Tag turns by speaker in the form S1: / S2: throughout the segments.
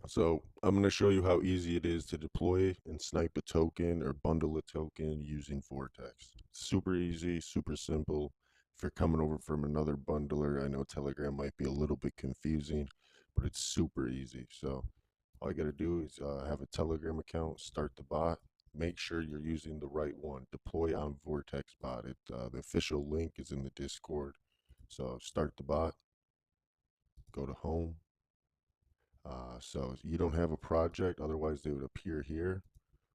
S1: So I'm going to show you how easy it is to deploy and snipe a token or bundle a token using Vortex. Super easy, super simple. If you're coming over from another bundler, I know Telegram might be a little bit confusing, but it's super easy. So all you got to do is have a Telegram account, start the bot. Make sure you're using the right one. Deploy on Vortex bot. The official link is in the Discord. So start the bot, go to home. So you don't have a project, otherwise they would appear here.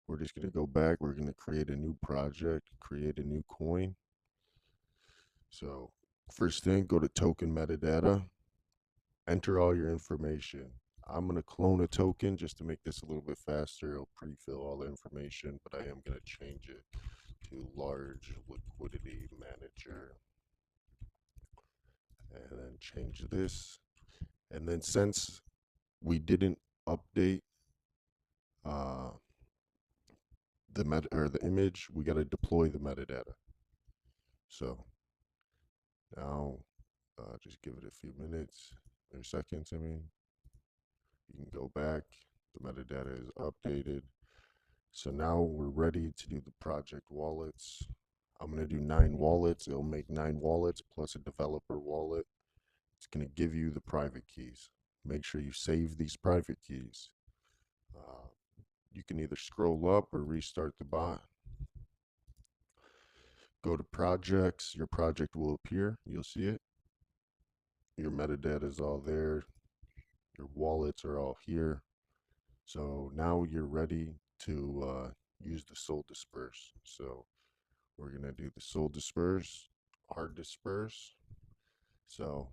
S1: We're just going to go back. We're going to create a new project, create a new coin. So first thing, go to token metadata, enter all your information. I'm going to clone a token just to make this a little bit faster. It'll pre-fill all the information, but I am going to change it to large liquidity manager and then change this. And then since we didn't update uh, the image, we got to deploy the metadata. So now just give it a few minutes or seconds. I mean, you can go back. The metadata is updated. So now we're ready to do the project wallets. I'm going to do 9 wallets. It'll make 9 wallets plus a developer wallet. It's going to give you the private keys. Make sure you save these private keys. You can either scroll up or restart the bot. Go to projects. Your project will appear. You'll see it. Your metadata is all there. Your wallets are all here. So now you're ready to use the soul disperse. So we're going to do the soul disperse, hard disperse. So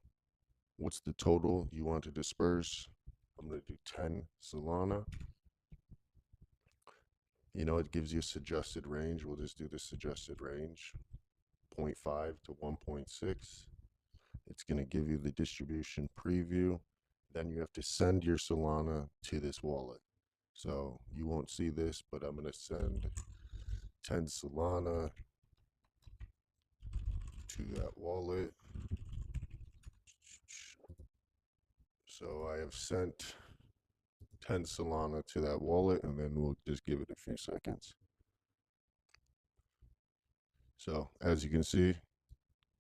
S1: what's the total you want to disperse? I'm going to do 10 Solana. You know, it gives you a suggested range. We'll just do the suggested range, 0.5 to 1.6. It's going to give you the distribution preview. Then you have to send your Solana to this wallet. So you won't see this, but I'm going to send 10 Solana to that wallet. So I have sent 10 Solana to that wallet, and then we'll just give it a few seconds. So as you can see,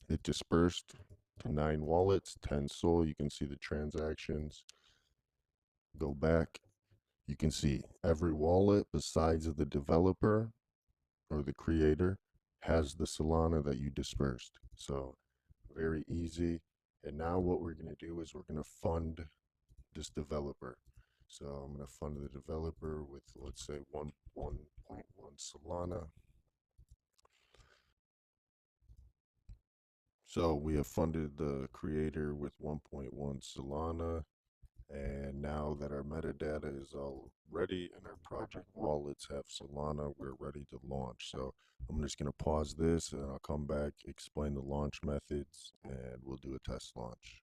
S1: it dispersed to 9 wallets, 10 Sol. You can see the transactions. Go back. You can see every wallet besides the developer or the creator has the Solana that you dispersed. So very easy. And now what we're going to do is we're going to fund this developer. So I'm going to fund the developer with, let's say, 1.1 Solana. So we have funded the creator with 1.1 Solana. And now that our metadata is all ready and our project wallets have Solana, we're ready to launch. So I'm just going to pause this and I'll come back, explain the launch methods, and we'll do a test launch.